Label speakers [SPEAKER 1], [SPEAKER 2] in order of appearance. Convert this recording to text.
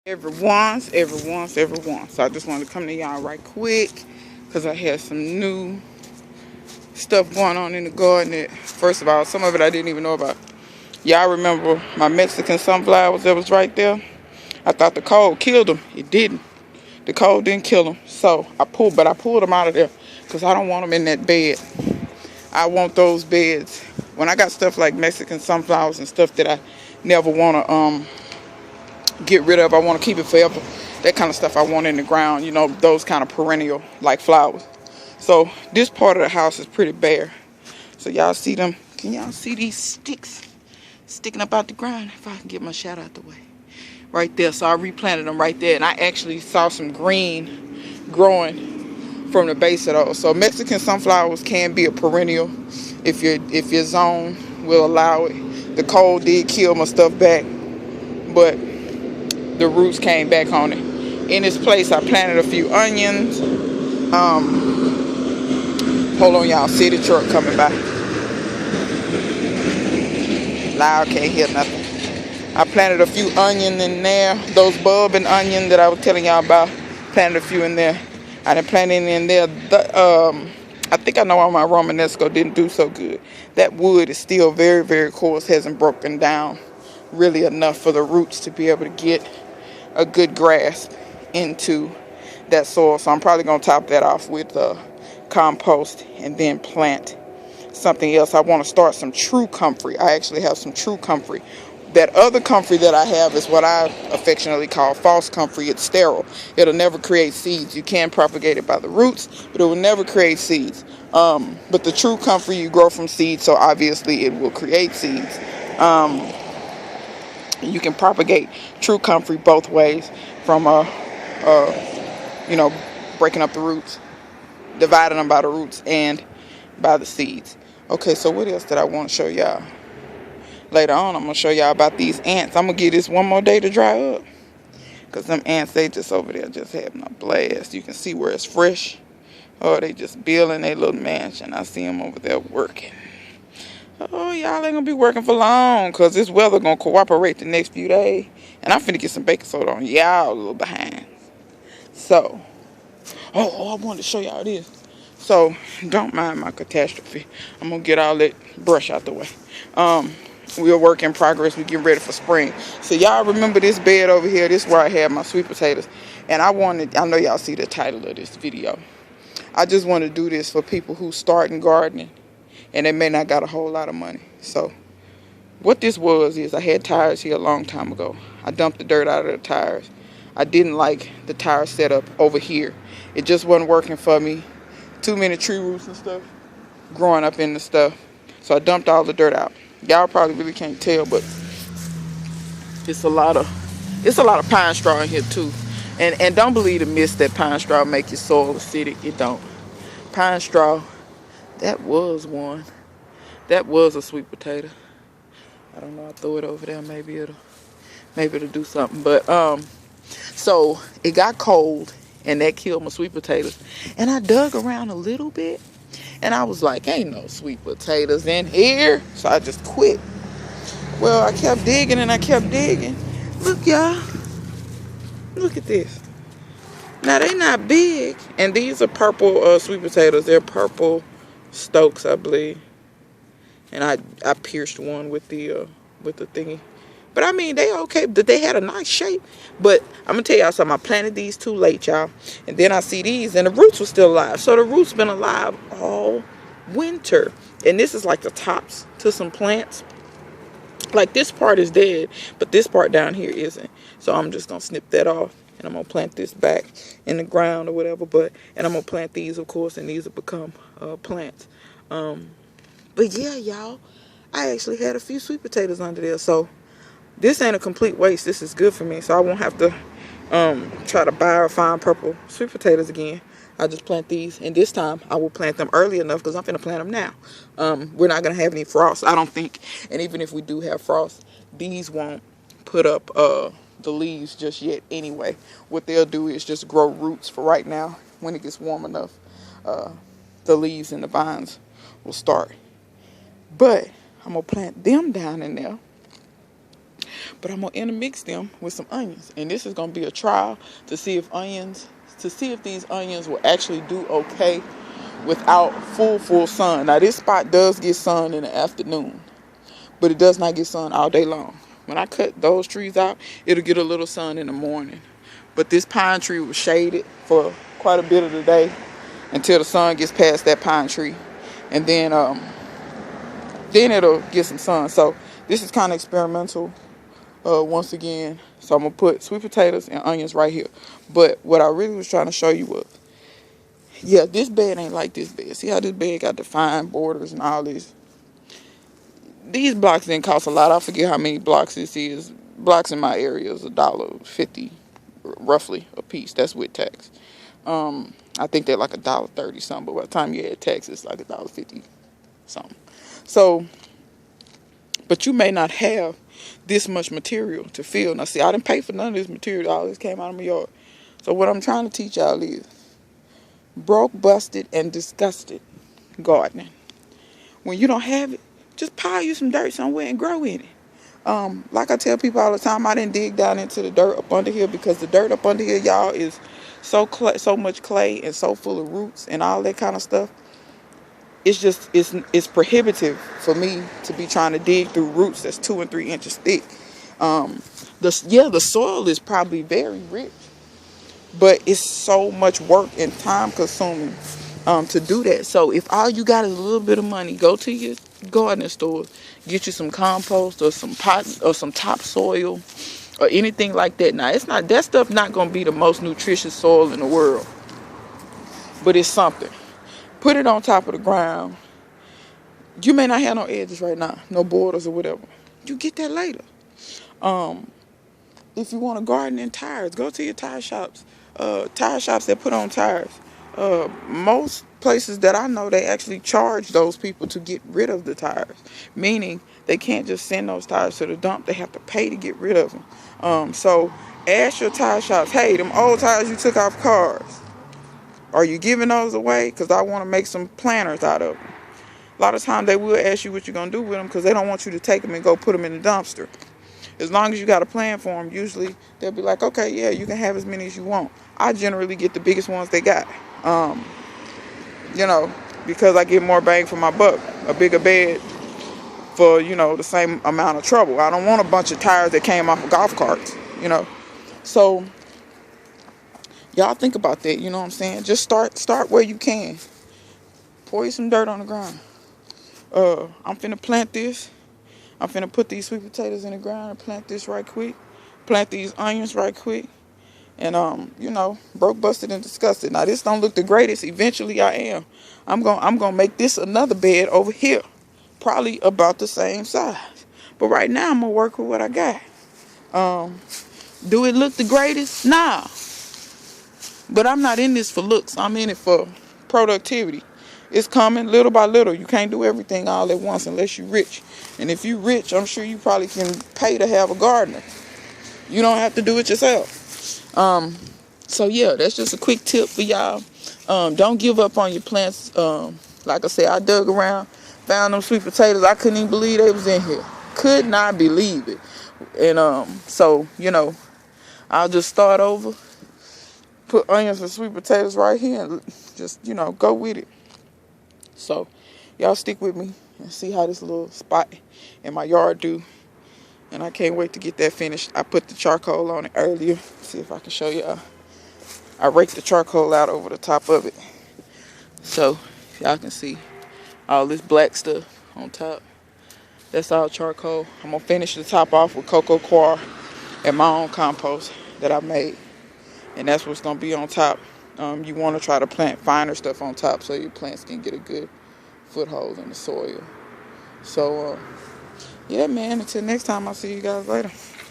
[SPEAKER 1] Every once. So I just wanted to come to y'all right quick because I had some new stuff going on in the garden that, first of all, some of it I didn't even know about. Y'all remember my Mexican sunflowers that was right there? I thought the cold killed them. It didn't. The cold didn't kill them. So I pulled them out of there because I don't want them in that bed. I want those beds. When I got stuff like Mexican sunflowers and stuff that I never want to get rid of, I want to keep it forever. That kind of stuff I want in the ground, those kind of perennial like flowers. So this part of the house is pretty bare. So y'all see them? Can y'all see these sticks sticking up out the ground? If I can get my shot out the way. Right there. So I replanted them right there. And I actually saw some green growing from the base of those. So Mexican sunflowers can be a perennial if your zone will allow it. The cold did kill my stuff back, but the roots came back on it. In this place, I planted a few onions. Hold on, y'all. See the truck coming by. Loud, can't hear nothing. I planted a few onions in there. Those bulbing onion that I was telling y'all about. Planted a few in there. I done planted in there. I think I know why my Romanesco didn't do so good. That wood is still very, very coarse. Hasn't broken down really enough for the roots to be able to get a good grasp into that soil. So I'm probably going to top that off with compost and then plant something else. I want to start some true comfrey. I actually have some true comfrey. That other comfrey that I have is what I affectionately call false comfrey. It's sterile. It'll never create seeds. You can propagate it by the roots, but it will never create seeds. But the true comfrey you grow from seeds, so obviously it will create seeds. You can propagate true comfrey both ways, from breaking up the roots, dividing them by the roots and by the seeds. Okay, so what else did I want to show y'all? Later on, I'm going to show y'all about these ants. I'm going to give this one more day to dry up, because them ants, they just over there just having a blast. You can see where it's fresh. Oh, they just building their little mansion. I see them over there working. Oh, y'all ain't going to be working for long, because this weather going to cooperate the next few days. And I'm finna get some baking soda on y'all a little behind. So, I wanted to show y'all this. So, don't mind my catastrophe. I'm going to get all that brush out the way. We're a work in progress. We're getting ready for spring. So, y'all remember this bed over here? This is where I had my sweet potatoes. And I know y'all see the title of this video. I just want to do this for people who starting gardening and they may not got a whole lot of money. So, what this was is I had tires here a long time ago. I dumped the dirt out of the tires. I didn't like the tire setup over here. It just wasn't working for me. Too many tree roots and stuff growing up in the stuff. So I dumped all the dirt out. Y'all probably really can't tell, but it's a lot of pine straw in here too. And don't believe the myth that pine straw make your soil acidic. It don't. Pine straw, that was one. That was a sweet potato. I don't know, I'll throw it over there. Maybe it'll do something. But so it got cold and that killed my sweet potatoes. And I dug around a little bit and I was like, ain't no sweet potatoes in here. So I just quit. Well, I kept digging and I kept digging. Look, y'all. Look at this. Now they not big. And these are purple sweet potatoes. They're purple Stokes, I believe. And I pierced one with the thingy. But I mean, they okay. They had a nice shape. But I'm going to tell y'all something. I planted these too late, y'all. And then I see these, and the roots were still alive. So the roots been alive all winter. And this is like the tops to some plants. Like this part is dead, but this part down here isn't. So I'm just going to snip that off. And I'm going to plant this back in the ground or whatever. And I'm going to plant these, of course, and these will become plants. But yeah, y'all, I actually had a few sweet potatoes under there. So this ain't a complete waste. This is good for me. So I won't have to try to buy or find purple sweet potatoes again. I'll just plant these. And this time I will plant them early enough because I'm going to plant them now. We're not going to have any frost, I don't think. And even if we do have frost, these won't put up the leaves just yet anyway. What they'll do is just grow roots for right now. When it gets warm enough, the leaves and the vines will start. But I'm going to plant them down in there But I'm gonna intermix them with some onions, and this is gonna be a trial to see if these onions will actually do okay without full sun. Now this spot does get sun in the afternoon, but it does not get sun all day long. When I cut those trees out, it'll get a little sun in the morning. But this pine tree was shaded for quite a bit of the day until the sun gets past that pine tree, and then it'll get some sun. So this is kind of experimental once again. So I'm gonna put sweet potatoes and onions right here. But what I really was trying to show you was, yeah, this bed ain't like this bed. See how this bed got defined borders and all this? These blocks didn't cost a lot. I forget how many blocks this is. Blocks in my area is $1.50 roughly a piece. That's with tax. I think they're like $1.30 something, but by the time you add tax, it's like $1.50 something. So, but you may not have this much material to fill. Now, see, I didn't pay for none of this material. All this came out of my yard. So what I'm trying to teach y'all is broke, busted, and disgusted gardening. When you don't have it, just pile you some dirt somewhere and grow in it. Like I tell people all the time, I didn't dig down into the dirt up under here because the dirt up under here, y'all, is so much clay and so full of roots and all that kind of stuff. It's just, it's prohibitive for me to be trying to dig through roots that's 2 and 3 inches thick. The soil is probably very rich, but it's so much work and time consuming to do that. So if all you got is a little bit of money, go to your gardening store, get you some compost or some pot or some topsoil or anything like that. Now that stuff not gonna be the most nutritious soil in the world, but it's something. Put it on top of the ground. You may not have no edges right now, no borders or whatever. You get that later. If you want to garden in tires, go to your tire shops. Tire shops that put on tires. Most places that I know, they actually charge those people to get rid of the tires. Meaning they can't just send those tires to the dump. They have to pay to get rid of them. So ask your tire shops, hey, them old tires you took off cars, are you giving those away? Because I want to make some planters out of them. A lot of times they will ask you what you're going to do with them because they don't want you to take them and go put them in the dumpster. As long as you got a plan for them, usually they'll be like, okay, yeah, you can have as many as you want. I generally get the biggest ones they got. Because I get more bang for my buck. A bigger bed for, the same amount of trouble. I don't want a bunch of tires that came off of golf carts, So y'all think about that, you know what I'm saying? Just start where you can. Pour you some dirt on the ground. I'm finna plant this. I'm finna put these sweet potatoes in the ground and plant this right quick. Plant these onions right quick. And, broke, busted, and disgusted. Now, this don't look the greatest. Eventually, I am. I'm gonna make this another bed over here. Probably about the same size. But right now, I'm gonna work with what I got. Do it look the greatest? Nah. But I'm not in this for looks. I'm in it for productivity. It's coming little by little. You can't do everything all at once unless you're rich. And if you're rich, I'm sure you probably can pay to have a gardener. You don't have to do it yourself. So yeah, that's just a quick tip for y'all. Don't give up on your plants. Like I said, I dug around, found them sweet potatoes. I couldn't even believe they was in here. Could not believe it. And so I'll just start over. Put onions and sweet potatoes right here and just, go with it. So, y'all stick with me and see how this little spot in my yard do. And I can't wait to get that finished. I put the charcoal on it earlier. See if I can show y'all. I raked the charcoal out over the top of it. So, y'all can see all this black stuff on top. That's all charcoal. I'm going to finish the top off with cocoa coir and my own compost that I made. And that's what's going to be on top. You want to try to plant finer stuff on top so your plants can get a good foothold in the soil. So, yeah, man, until next time, I'll see you guys later.